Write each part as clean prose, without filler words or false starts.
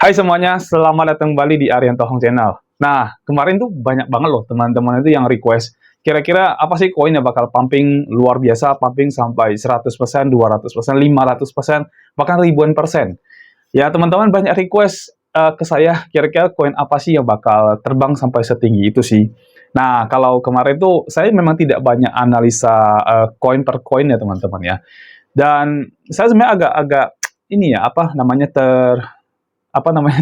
Hai semuanya, selamat datang kembali di Arianto Hong Channel. Nah, kemarin tuh banyak banget loh teman-teman itu yang request. Kira-kira apa sih koin yang bakal pumping luar biasa, pumping sampai 100%, 200%, 500%, bahkan ribuan persen. Ya, teman-teman banyak request ke saya, kira-kira koin apa sih yang bakal terbang sampai setinggi itu sih. Nah, kalau kemarin tuh saya memang tidak banyak analisa koin per koin ya teman-teman ya. Dan saya sebenarnya agak-agak ini ya, apa namanya,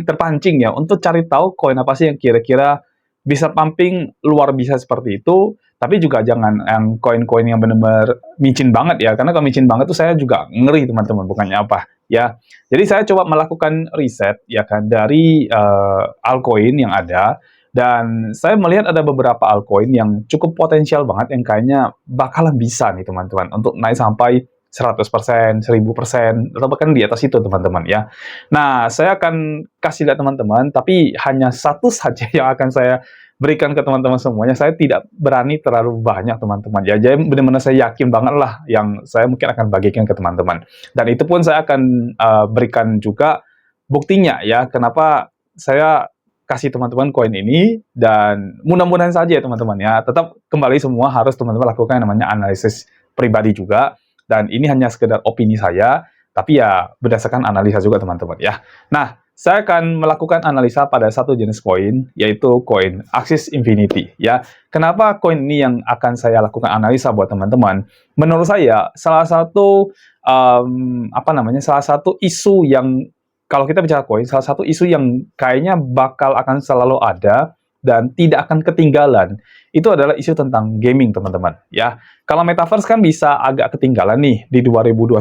terpancing ya untuk cari tahu koin apa sih yang kira-kira bisa pumping luar biasa seperti itu, tapi juga jangan yang koin-koin yang benar-benar micin banget ya, karena kalau micin banget tuh saya juga ngeri teman-teman, bukannya apa, ya. Jadi saya coba melakukan riset ya kan dari altcoin yang ada, dan saya melihat ada beberapa altcoin yang cukup potensial banget yang kayaknya bakalan bisa nih teman-teman untuk naik sampai 100%, 1000%, atau bahkan di atas itu teman-teman ya. Nah, saya akan kasih lihat teman-teman, tapi hanya satu saja yang akan saya berikan ke teman-teman semuanya. Saya tidak berani terlalu banyak teman-teman ya. Jadi benar-benar saya yakin banget lah yang saya mungkin akan bagikan ke teman-teman. Dan itu pun saya akan berikan juga buktinya ya, kenapa saya kasih teman-teman koin ini, dan mudah-mudahan saja ya teman-teman ya. Tetap kembali semua harus teman-teman lakukan yang namanya analisis pribadi juga, dan ini hanya sekedar opini saya, tapi ya berdasarkan analisa juga teman-teman ya. Nah, saya akan melakukan analisa pada satu jenis koin, yaitu koin Axis Infinity ya. Kenapa koin ini yang akan saya lakukan analisa buat teman-teman? Menurut saya salah satu isu yang, kalau kita bicara koin, salah satu isu yang kayaknya bakal akan selalu ada dan tidak akan ketinggalan, itu adalah isu tentang gaming, teman-teman, ya. Kalau metaverse kan bisa agak ketinggalan nih, di 2021,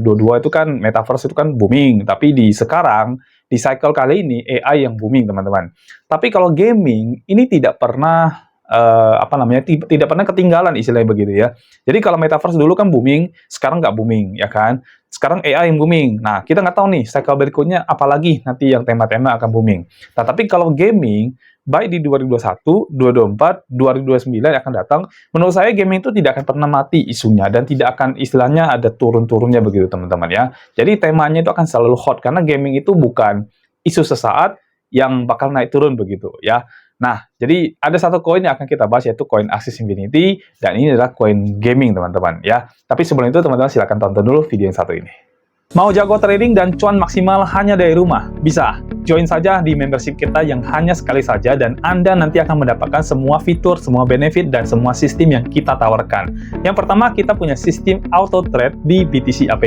2022 itu kan metaverse itu kan booming, tapi di sekarang, di cycle kali ini, AI yang booming, teman-teman. Tapi kalau gaming, ini tidak pernah, tidak pernah ketinggalan istilahnya begitu ya. Jadi kalau metaverse dulu kan booming, sekarang nggak booming, ya kan? Sekarang AI yang booming. Nah, kita nggak tahu nih, cycle berikutnya apalagi nanti yang tema-tema akan booming. Nah, tapi kalau gaming, baik di 2021, 2024, 2029 yang akan datang, menurut saya gaming itu tidak akan pernah mati isunya, dan tidak akan istilahnya ada turun-turunnya begitu teman-teman ya. Jadi temanya itu akan selalu hot, karena gaming itu bukan isu sesaat yang bakal naik turun begitu ya. Nah, jadi ada satu koin yang akan kita bahas, yaitu koin Axis Infinity, dan ini adalah koin gaming teman-teman ya. Tapi sebelum itu teman-teman silahkan tonton dulu video yang satu ini. Mau jago trading dan cuan maksimal hanya dari rumah? Bisa. Join saja di membership kita yang hanya sekali saja, dan Anda nanti akan mendapatkan semua fitur, semua benefit, dan semua sistem yang kita tawarkan. Yang pertama, kita punya sistem auto trade di BTC app.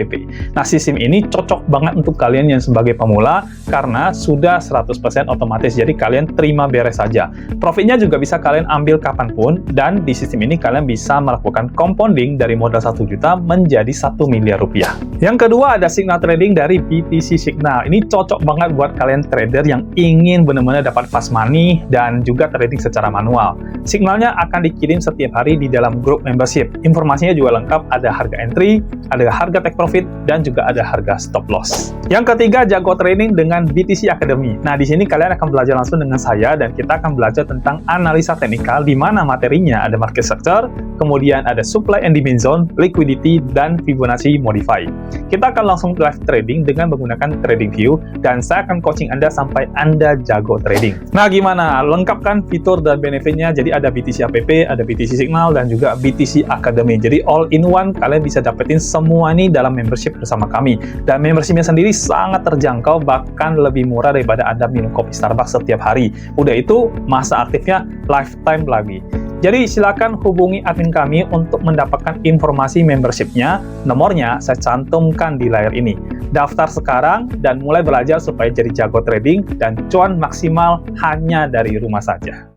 Nah, sistem ini cocok banget untuk kalian yang sebagai pemula, karena sudah 100% otomatis, jadi kalian terima beres saja. Profitnya juga bisa kalian ambil kapanpun, dan di sistem ini kalian bisa melakukan compounding dari modal 1 juta menjadi 1 miliar rupiah. Yang kedua, ada signal trading dari BTC Signal. Ini cocok banget buat kalian trader yang ingin benar-benar dapat fast money dan juga trading secara manual. Signalnya akan dikirim setiap hari di dalam grup membership. Informasinya juga lengkap, ada harga entry, ada harga take profit, dan juga ada harga stop loss. Yang ketiga, jago trading dengan BTC Academy. Nah, di sini kalian akan belajar langsung dengan saya, dan kita akan belajar tentang analisa teknikal, di mana materinya ada market structure, kemudian ada supply and demand zone, liquidity, dan Fibonacci modify. Kita akan langsung live trading dengan menggunakan TradingView, dan saya akan coaching Anda sampai Anda jago trading. Nah, gimana? Lengkap kan fitur dan benefitnya? Jadi ada BTC app, ada BTC Signal, dan juga BTC Academy. Jadi all in one, kalian bisa dapetin semua ini dalam membership bersama kami. Dan membershipnya sendiri sangat terjangkau, bahkan lebih murah daripada Anda minum kopi Starbucks setiap hari. Udah itu, masa aktifnya lifetime lagi. Jadi silakan hubungi admin kami untuk mendapatkan informasi membershipnya. Nomornya saya cantumkan di layar ini. Daftar sekarang dan mulai belajar supaya jadi jago trading dan cuan maksimal hanya dari rumah saja.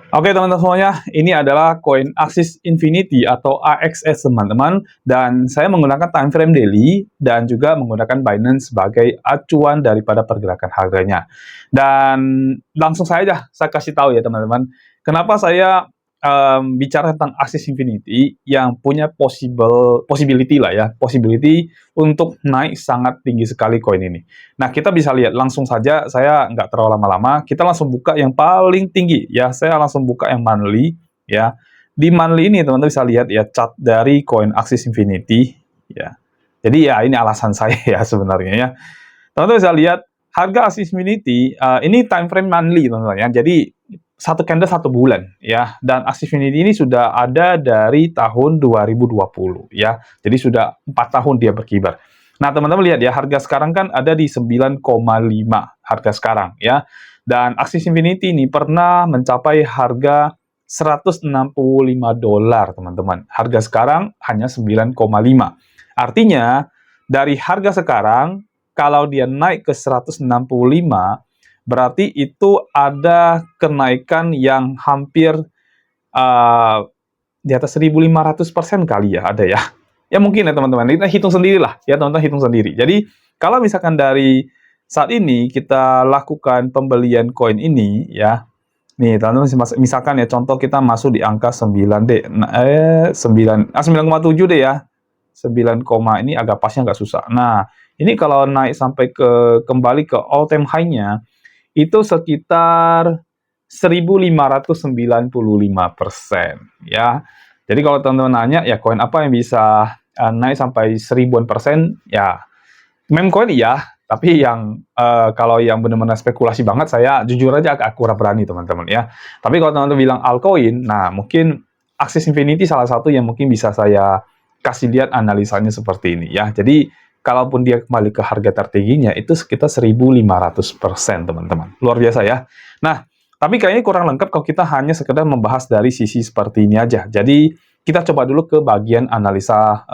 Oke teman-teman semuanya, ini adalah koin Axis Infinity atau AXS teman-teman, dan saya menggunakan time frame daily dan juga menggunakan Binance sebagai acuan daripada pergerakan harganya. Dan langsung saja saya kasih tahu ya teman-teman, kenapa saya bicara tentang Axis Infinity yang punya possibility lah ya, possibility untuk naik sangat tinggi sekali koin ini. Nah, kita bisa lihat langsung saja, saya nggak terlalu lama-lama, kita langsung buka yang paling tinggi ya, saya langsung buka yang monthly ya. di monthly ini teman-teman bisa lihat ya chart dari koin Axie Infinity ya. Jadi ya ini alasan saya ya sebenarnya ya. Teman-teman bisa lihat harga Axie Infinity ini time frame monthly teman-teman ya. Jadi satu candle 1 bulan ya, dan Axie Infinity ini sudah ada dari tahun 2020 ya. Jadi sudah 4 tahun dia berkibar. Nah, teman-teman lihat ya, harga sekarang kan ada di 9,5 harga sekarang ya. Dan Axie Infinity ini pernah mencapai harga 165 dolar, teman-teman. Harga sekarang hanya 9,5. Artinya, dari harga sekarang, kalau dia naik ke 165, berarti itu ada kenaikan yang hampir di atas 1.500% kali ya, ada ya. Ya mungkin ya teman-teman, kita hitung sendirilah ya teman-teman, hitung sendiri. Jadi kalau misalkan dari saat ini kita lakukan pembelian koin ini ya, nih teman-teman misalkan ya contoh kita masuk di angka 9 deh, 9,7 deh ya, 9, ini agak pasnya nggak susah. Nah ini kalau naik sampai kembali ke all time high-nya itu sekitar 1.595% ya. Jadi kalau teman-teman nanya ya koin apa yang bisa naik sampai 1000-an%, ya meme coin iya, tapi yang kalau yang benar-benar spekulasi banget, saya jujur aja agak kurang berani teman-teman ya. Tapi kalau teman-teman bilang altcoin, nah mungkin Axie Infinity salah satu yang mungkin bisa saya kasih lihat analisanya seperti ini ya. Jadi kalaupun dia kembali ke harga tertingginya itu sekitar 1.500% teman-teman. Luar biasa ya. Nah, tapi kayaknya kurang lengkap kalau kita hanya sekedar membahas dari sisi seperti ini aja. Jadi kita coba dulu ke bagian analisa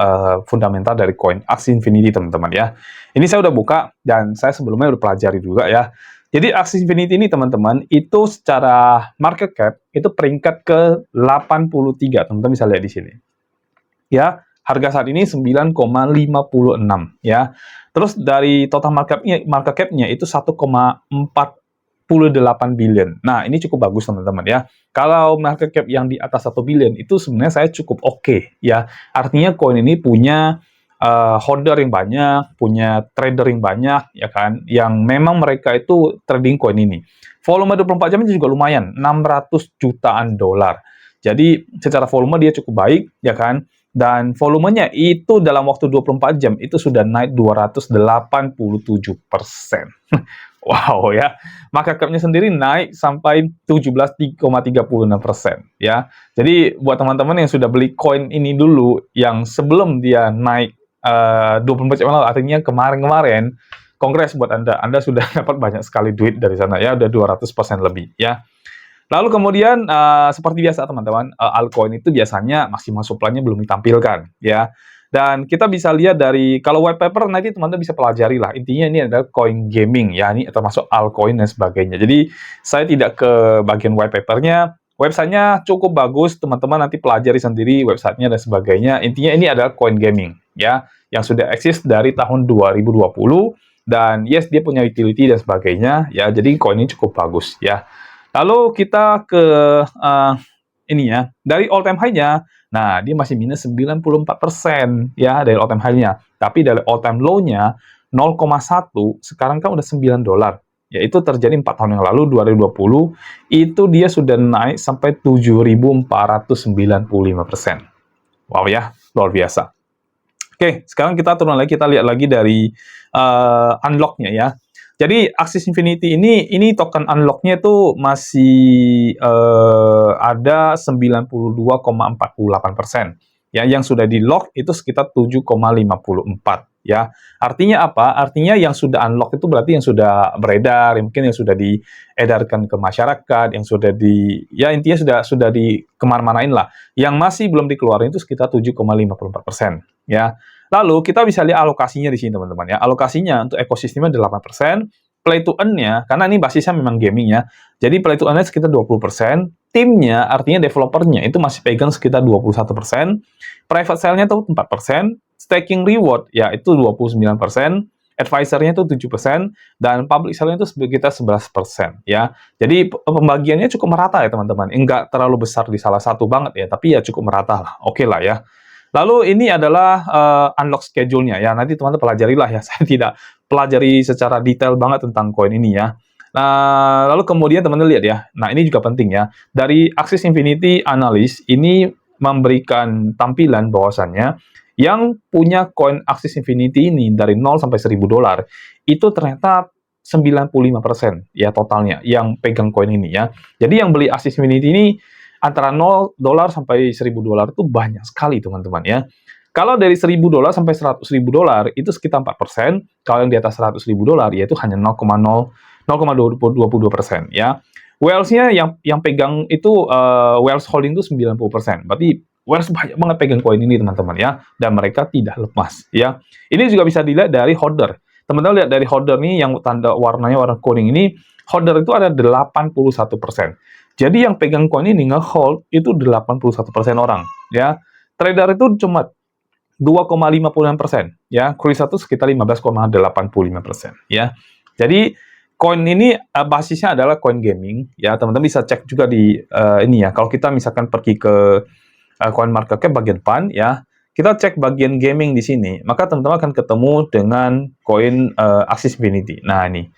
fundamental dari koin Axie Infinity teman-teman ya. Ini saya udah buka dan saya sebelumnya udah pelajari juga ya. Jadi Axie Infinity ini teman-teman itu secara market cap itu peringkat ke 83, teman-teman bisa lihat di sini. Ya, harga saat ini 9,56 ya. Terus dari total market cap-nya itu 1,48 billion. Nah, ini cukup bagus teman-teman ya. Kalau market cap yang di atas 1 billion itu sebenarnya saya cukup oke ya. Artinya koin ini punya holder yang banyak, punya trader yang banyak ya kan, yang memang mereka itu trading koin ini. Volume 24 jam juga lumayan, 600 jutaan dolar. Jadi secara volume dia cukup baik ya kan. Dan volumenya itu dalam waktu 24 jam itu sudah naik 287%. Wow ya, market cap-nya sendiri naik sampai 17,36% ya. Jadi buat teman-teman yang sudah beli koin ini dulu, yang sebelum dia naik 24 jam lalu, artinya kemarin-kemarin, kongres buat Anda. Anda sudah dapat banyak sekali duit dari sana ya, udah 200% lebih ya. Lalu kemudian seperti biasa teman-teman, altcoin itu biasanya maksimal supply-nya belum ditampilkan ya. Dan kita bisa lihat dari kalau white paper nanti teman-teman bisa pelajari lah. Intinya ini adalah coin gaming ya, ini termasuk altcoin dan sebagainya. Jadi saya tidak ke bagian white paper-nya. Websitenya cukup bagus, teman-teman nanti pelajari sendiri websitenya dan sebagainya. Intinya ini adalah coin gaming ya, yang sudah eksis dari tahun 2020 dan yes dia punya utility dan sebagainya ya. Jadi coin ini cukup bagus ya. Lalu kita ke ini ya, dari all time high-nya, nah dia masih minus 94% ya dari all time high-nya. Tapi dari all time low-nya 0,1 sekarang kan udah 9 dolar. Ya itu terjadi 4 tahun yang lalu 2020 itu dia sudah naik sampai 7.495%. Wow ya, luar biasa. Oke, sekarang kita turun lagi, kita lihat lagi dari unlock-nya ya. Jadi Axie Infinity ini token unlock-nya itu masih ada 92,48%. Ya, yang sudah di lock itu sekitar 7,54 ya. Artinya apa? Artinya yang sudah unlock itu berarti yang sudah beredar, mungkin yang sudah diedarkan ke masyarakat, yang sudah ya intinya sudah di kemana-manain lah. Yang masih belum dikeluarin itu sekitar 7,54% ya. Lalu kita bisa lihat alokasinya di sini teman-teman ya. Alokasinya untuk ekosistemnya 8%, play to earn-nya karena ini basisnya memang gaming ya. Jadi play to earn-nya sekitar 20%, timnya artinya developernya itu masih pegang sekitar 21%, private sale-nya itu 4%, staking reward ya itu 29%, advisor-nya itu 7%, dan public sale-nya itu sekitar 11% ya. Jadi pembagiannya cukup merata ya teman-teman. Enggak terlalu besar di salah satu banget ya, tapi ya cukup merata lah. Oke lah ya. Lalu ini adalah unlock schedule-nya ya. Nanti teman-teman pelajari lah ya. Saya tidak pelajari secara detail banget tentang koin ini ya. Nah, lalu kemudian teman-teman lihat ya. Nah, ini juga penting ya. Dari Axis Infinity Analyst ini memberikan tampilan bahwasannya yang punya koin Axis Infinity ini dari 0 sampai $1.000 itu ternyata 95% ya totalnya yang pegang koin ini ya. Jadi yang beli Axis Infinity ini antara $0 sampai $1.000 itu banyak sekali teman-teman ya. Kalau dari $1.000 sampai $100.000 itu sekitar 4%, kalau yang di atas $100.000 yaitu hanya 0,22% ya. Wales-nya yang pegang itu Wales Holding itu 90%. Berarti Wales banyak banget pegang koin ini teman-teman ya, dan mereka tidak lepas ya. Ini juga bisa dilihat dari holder. Teman-teman lihat dari holder nih yang tanda warnanya warna kuning ini, holder itu ada 81%. Jadi yang pegang koin ini nge-hold itu 81% orang ya. Trader itu cuma 2,56% ya. Kris satu sekitar 15,85% ya. Jadi koin ini basisnya adalah koin gaming ya. Teman-teman bisa cek juga di ini ya. Kalau kita misalkan pergi ke coin market cap bagian fund ya, kita cek bagian gaming di sini, maka teman-teman akan ketemu dengan koin Axis Infinity. Nah, ini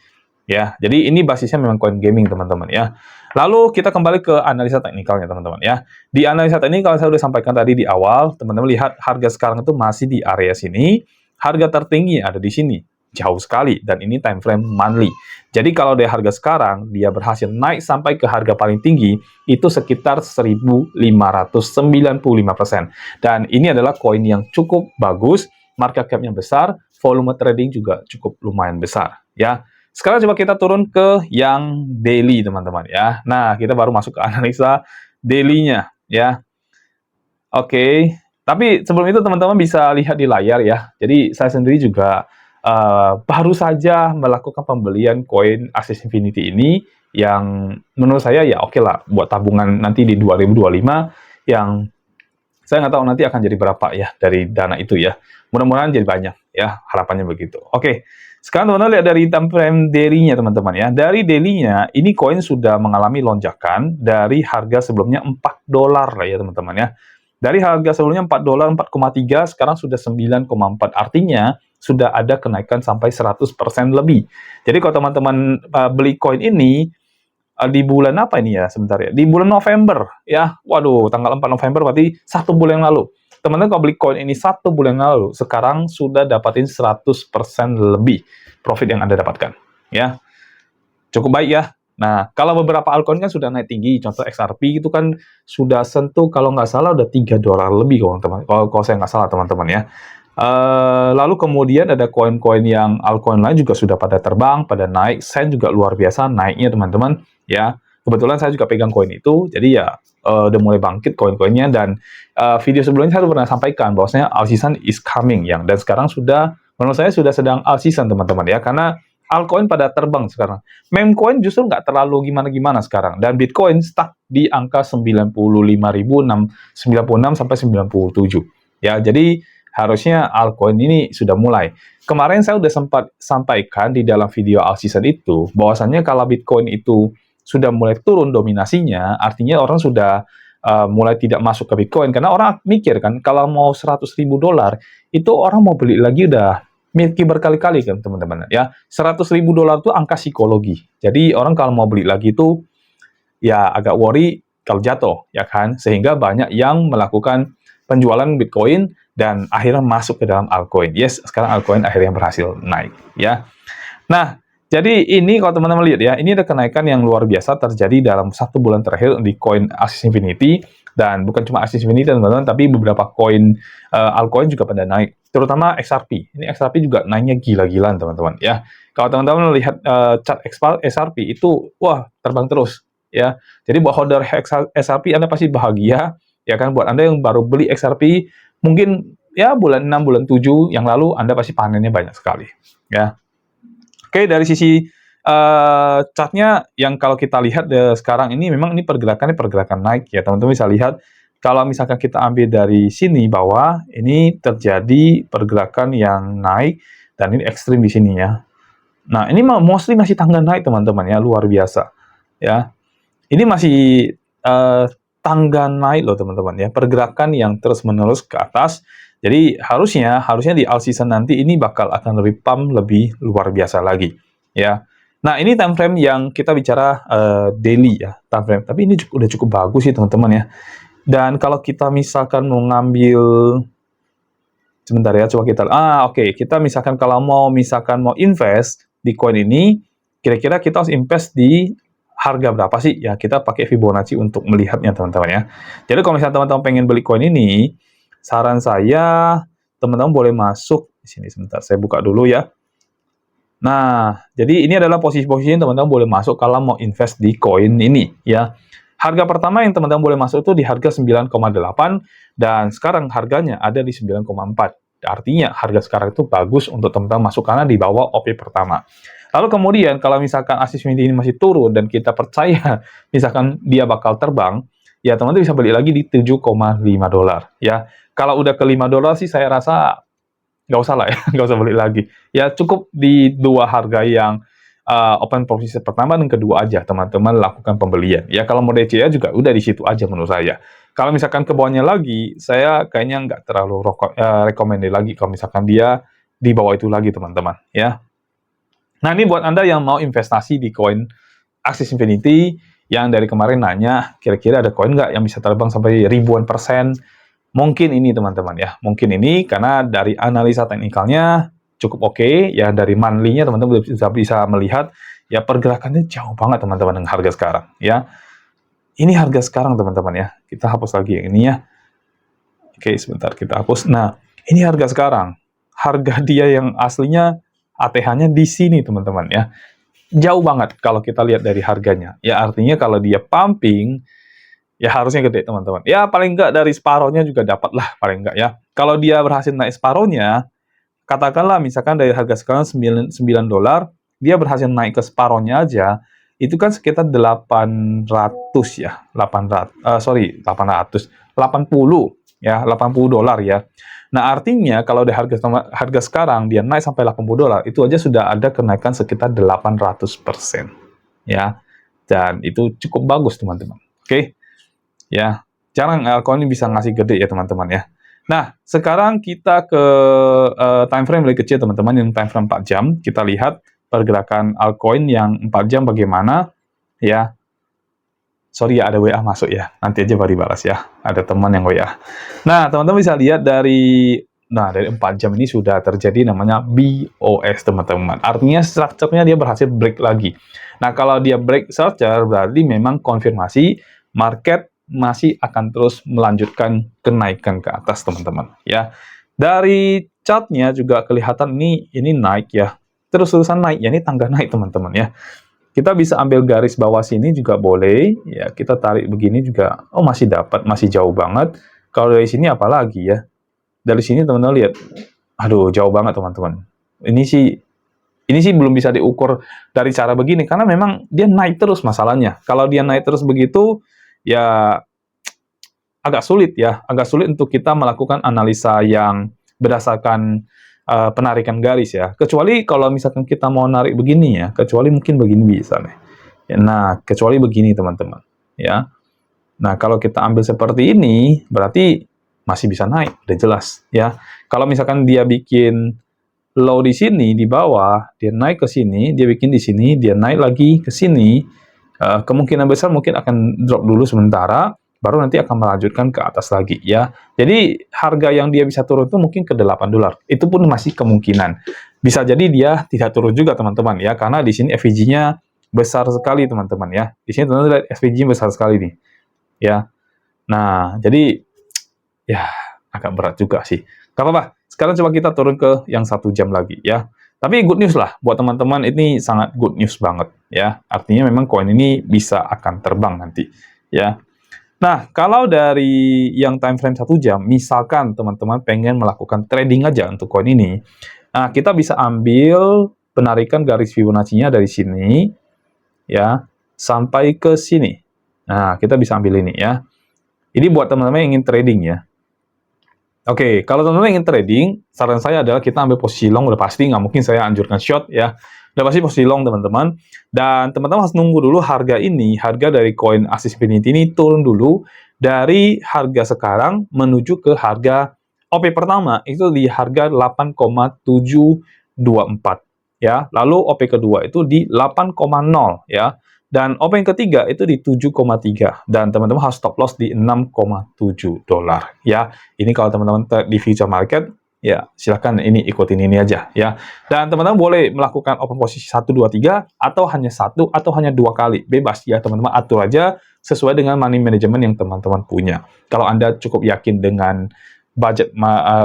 ya. Jadi ini basisnya memang koin gaming teman-teman ya. Lalu kita kembali ke analisa teknikalnya teman-teman ya. Di analisa teknikal saya sudah sampaikan tadi di awal, teman-teman lihat harga sekarang itu masih di area sini. Harga tertinggi ada di sini, jauh sekali, dan ini time frame monthly. Jadi kalau dari harga sekarang dia berhasil naik sampai ke harga paling tinggi itu sekitar 1.595%. Dan ini adalah koin yang cukup bagus, market cap-nya besar, volume trading juga cukup lumayan besar ya. Sekarang coba kita turun ke yang daily, teman-teman ya. Nah, kita baru masuk ke analisa daily-nya ya. Oke, tapi sebelum itu teman-teman bisa lihat di layar ya. Jadi saya sendiri juga baru saja melakukan pembelian koin Axis Infinity ini yang menurut saya ya oke lah buat tabungan nanti di 2025 yang saya nggak tahu nanti akan jadi berapa ya dari dana itu ya. Mudah-mudahan jadi banyak ya, harapannya begitu. Oke, sekarang teman-teman lihat dari time frame daily-nya teman-teman ya. Dari daily-nya, ini koin sudah mengalami lonjakan dari harga sebelumnya $4 lah ya teman-teman ya. Dari harga sebelumnya $4, 4,3, sekarang sudah 9,4. Artinya, sudah ada kenaikan sampai 100% lebih. Jadi kalau teman-teman beli koin ini, di bulan apa ini ya sebentar ya, di bulan November ya, waduh tanggal 4 November berarti 1 bulan yang lalu. Teman-teman kalau beli koin ini 1 bulan yang lalu, sekarang sudah dapatin 100% lebih profit yang Anda dapatkan ya. Cukup baik ya. Nah, kalau beberapa altcoin kan sudah naik tinggi, contoh XRP itu kan sudah sentuh kalau nggak salah udah $3 lebih kalau saya nggak salah teman-teman ya. Lalu kemudian ada koin-koin yang altcoin lain juga sudah pada terbang, pada naik. Sen juga luar biasa naiknya teman-teman ya. Kebetulan saya juga pegang koin itu, jadi ya udah mulai bangkit koin-koinnya. Dan video sebelumnya saya pernah sampaikan bahwasanya all season is coming yang, dan sekarang sudah menurut saya sudah sedang all season teman-teman ya, karena altcoin pada terbang sekarang. Meme coin justru nggak terlalu gimana-gimana sekarang, dan Bitcoin stuck di angka 95.696 sampai 97 ya. Jadi harusnya altcoin ini sudah mulai. Kemarin saya sudah sempat sampaikan di dalam video all season itu, bahwasannya kalau Bitcoin itu sudah mulai turun dominasinya, artinya orang sudah mulai tidak masuk ke Bitcoin. Karena orang mikir kan, kalau mau $100.000, itu orang mau beli lagi udah mikir berkali-kali kan teman-teman. Ya, $100.000 itu angka psikologi. Jadi orang kalau mau beli lagi itu, ya agak worry kalau jatuh, ya kan? Sehingga banyak yang melakukan penjualan Bitcoin dan akhirnya masuk ke dalam altcoin. Yes, sekarang altcoin akhirnya berhasil naik, ya. Nah, jadi ini kalau teman-teman lihat ya, ini ada kenaikan yang luar biasa terjadi dalam 1 bulan terakhir di koin Axis Infinity, dan bukan cuma Axis Infinity teman-teman, tapi beberapa koin altcoin juga pada naik, terutama XRP. Ini XRP juga naiknya gila-gilaan teman-teman ya. Kalau teman-teman lihat chart XRP itu, wah terbang terus ya. Jadi buat holder XRP Anda pasti bahagia ya kan. Buat Anda yang baru beli XRP, mungkin ya bulan 6, bulan 7 yang lalu Anda pasti panennya banyak sekali ya. Oke, dari sisi chartnya yang kalau kita lihat sekarang ini memang ini pergerakan naik ya. Teman-teman bisa lihat kalau misalkan kita ambil dari sini bawah, ini terjadi pergerakan yang naik dan ini ekstrim di sini ya. Nah, ini mostly masih tangga naik teman-teman ya, luar biasa ya. Ini masih tangga naik loh teman-teman ya, pergerakan yang terus-menerus ke atas. Jadi harusnya di all season nanti ini bakal akan lebih pump, lebih luar biasa lagi ya. Nah, ini time frame yang kita bicara daily ya, time frame. Tapi ini udah cukup bagus sih teman-teman ya. Dan kalau kita misalkan mau ngambil, sebentar ya, coba kita, oke, kita misalkan kalau mau invest di koin ini, kira-kira kita harus invest di harga berapa sih? Ya, kita pakai Fibonacci untuk melihatnya teman-teman ya. Jadi kalau misalnya teman-teman pengen beli koin ini, saran saya teman-teman boleh masuk di sini. Sebentar, saya buka dulu ya. Nah, jadi ini adalah posisi-posisi yang teman-teman boleh masuk kalau mau invest di koin ini ya. Harga pertama yang teman-teman boleh masuk itu di harga 9,8 dan sekarang harganya ada di 9,4. Artinya harga sekarang itu bagus untuk teman-teman masuk karena di bawah OP pertama. Lalu kemudian kalau misalkan Axie Infinity ini masih turun dan kita percaya misalkan dia bakal terbang, ya teman-teman bisa beli lagi di 7,5 dolar ya. Kalau udah ke 5 dolar sih saya rasa nggak usah lah ya, nggak usah beli lagi. Ya cukup di dua harga yang open posisi pertama dan kedua aja teman-teman lakukan pembelian. Ya kalau mau DCA juga udah di situ aja menurut saya. Kalau misalkan ke bawahnya lagi, saya kayaknya nggak terlalu recommended lagi kalau misalkan dia di bawah itu lagi teman-teman ya. Nah ini buat Anda yang mau investasi di koin Axie Infinity yang dari kemarin nanya kira-kira ada koin nggak yang bisa terbang sampai ribuan %. Mungkin ini teman-teman ya, mungkin ini karena dari analisa teknikalnya cukup oke, ya dari monthly-nya teman-teman bisa melihat ya pergerakannya jauh banget teman-teman dengan harga sekarang ya. Ini harga sekarang teman-teman ya, kita hapus lagi yang ini ya. Oke, sebentar kita hapus. Nah, ini harga sekarang. Harga dia yang aslinya ATH-nya di sini teman-teman ya. Jauh banget kalau kita lihat dari harganya. Ya artinya kalau dia pumping, ya harusnya gede teman-teman. Ya paling enggak dari separohnya juga dapat lah paling enggak ya. Kalau dia berhasil naik separohnya, katakanlah misalkan dari harga sekarang 9 dolar, dia berhasil naik ke separohnya aja, itu kan sekitar 800 ya, 80 ya, 80 dolar ya. Nah, artinya kalau di harga sekarang dia naik sampai 80 dolar, itu aja sudah ada kenaikan sekitar 800% ya. Dan itu cukup bagus teman-teman. Oke. Ya, jarang altcoin ini bisa ngasih gede ya teman-teman ya. Nah, sekarang kita ke time frame lebih kecil teman-teman, yang time frame 4 jam. Kita lihat pergerakan altcoin yang 4 jam bagaimana ya. Sorry ya, ada WA masuk ya. Nanti aja baru balas ya. Ada teman yang WA. Nah, teman-teman bisa lihat dari 4 jam ini sudah terjadi namanya BOS teman-teman. Artinya structure-nya dia berhasil break lagi. Nah, kalau dia break structure berarti memang konfirmasi market masih akan terus melanjutkan kenaikan ke atas teman-teman ya. Dari chartnya juga kelihatan ini naik ya. Terus-terusan naik ya, ini tangga naik teman-teman ya. Kita bisa ambil garis bawah sini juga boleh, ya kita tarik begini juga, oh masih dapat, masih jauh banget. Kalau dari sini apalagi ya, dari sini teman-teman lihat, aduh jauh banget teman-teman. Ini sih belum bisa diukur dari cara begini, karena memang dia naik terus masalahnya. Kalau dia naik terus begitu, ya agak sulit untuk kita melakukan analisa yang berdasarkan penarikan garis ya. Kecuali kalau misalkan kita mau narik begini ya, kecuali mungkin begini bisa nih. Ya, nah, kecuali begini teman-teman, ya. Nah, kalau kita ambil seperti ini, berarti masih bisa naik, udah jelas ya. Kalau misalkan dia bikin low di sini di bawah, dia naik ke sini, dia bikin di sini, dia naik lagi ke sini, kemungkinan besar mungkin akan drop dulu sementara, baru nanti akan melanjutkan ke atas lagi ya. Jadi harga yang dia bisa turun itu mungkin ke 8 dolar. Itu pun masih kemungkinan. Bisa jadi dia tidak turun juga teman-teman ya, karena di sini FVG-nya besar sekali teman-teman ya. Di sini teman-teman lihat FVG besar sekali nih. Ya. Nah, jadi ya agak berat juga sih. Gak apa-apa. Sekarang coba kita turun ke yang 1 jam lagi ya. Tapi good news lah buat teman-teman, ini sangat good news banget ya. Artinya memang koin ini bisa akan terbang nanti ya. Nah, kalau dari yang time frame 1 jam, misalkan teman-teman pengen melakukan trading aja untuk koin ini, nah kita bisa ambil penarikan garis Fibonacci-nya dari sini, ya, sampai ke sini. Nah, kita bisa ambil ini ya. Ini buat teman-teman yang ingin trading ya. Oke, kalau teman-teman ingin trading, saran saya adalah kita ambil posisi long, udah pasti, nggak mungkin saya anjurkan short ya. Udah pasti posisi long teman-teman. Dan teman-teman harus nunggu dulu harga dari koin Axie Infinity ini turun dulu dari harga sekarang menuju ke harga OP pertama, itu di harga 8,724 ya. Lalu OP kedua itu di 8,0 ya. Dan OP yang ketiga itu di 7,3 dan teman-teman harus stop loss di 6,7 dolar ya. Ini kalau teman-teman di future market ya silahkan ini ikutin ini aja ya. Dan teman-teman boleh melakukan open posisi 1 2 3 atau hanya satu atau hanya 2 kali. Bebas ya, teman-teman atur aja sesuai dengan money management yang teman-teman punya. Kalau Anda cukup yakin dengan budget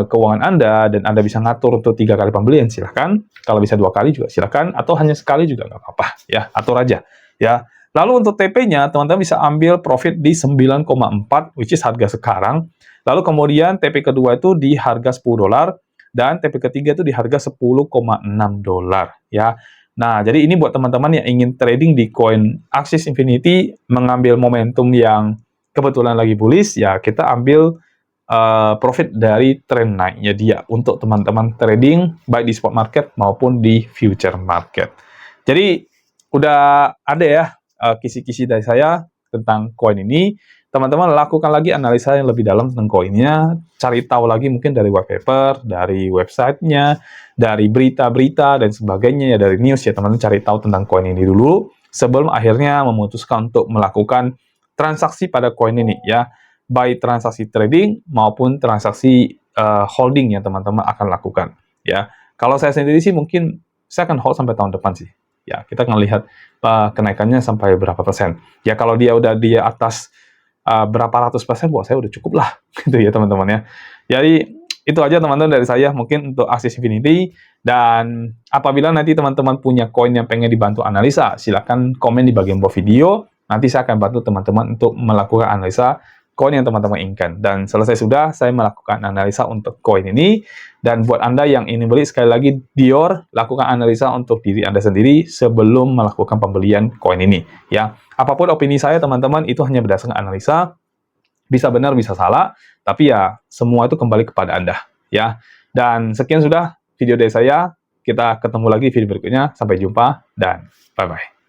keuangan Anda dan Anda bisa ngatur untuk 3 kali pembelian, silahkan. Kalau bisa 2 kali juga silahkan, atau hanya sekali juga nggak apa-apa ya, atur aja ya. Lalu untuk TP-nya, teman-teman bisa ambil profit di 9,4, which is harga sekarang. Lalu kemudian TP kedua itu di harga 10 dolar, dan TP ketiga itu di harga 10,6 dolar ya. Nah, jadi ini buat teman-teman yang ingin trading di koin Axis Infinity, mengambil momentum yang kebetulan lagi bullish, ya kita ambil profit dari tren naiknya dia untuk teman-teman trading baik di spot market maupun di future market. Jadi udah ada ya kisi-kisi dari saya tentang koin ini. Teman-teman lakukan lagi analisa yang lebih dalam tentang koinnya, cari tahu lagi mungkin dari white paper, dari websitenya, dari berita-berita dan sebagainya ya, dari news ya, teman-teman cari tahu tentang koin ini dulu sebelum akhirnya memutuskan untuk melakukan transaksi pada koin ini ya, baik transaksi trading maupun transaksi holding yang teman-teman akan lakukan ya. Kalau saya sendiri sih mungkin saya akan hold sampai tahun depan sih ya. Kita akan lihat kenaikannya sampai berapa persen ya. Kalau dia udah di atas berapa ratus persen, buat saya udah cukup lah gitu ya teman-teman ya. Jadi itu aja teman-teman dari saya mungkin untuk Axis Infinity. Dan apabila nanti teman-teman punya koin yang pengen dibantu analisa, silahkan komen di bagian bawah video. Nanti saya akan bantu teman-teman untuk melakukan analisa koin yang teman-teman inginkan. Dan selesai sudah, saya melakukan analisa untuk koin ini. Dan buat Anda yang ingin beli, sekali lagi, Dior, lakukan analisa untuk diri Anda sendiri sebelum melakukan pembelian koin ini. Ya, apapun opini saya, teman-teman, itu hanya berdasarkan analisa. Bisa benar, bisa salah. Tapi ya, semua itu kembali kepada Anda. Ya, dan sekian sudah video dari saya. Kita ketemu lagi di video berikutnya. Sampai jumpa, dan bye-bye.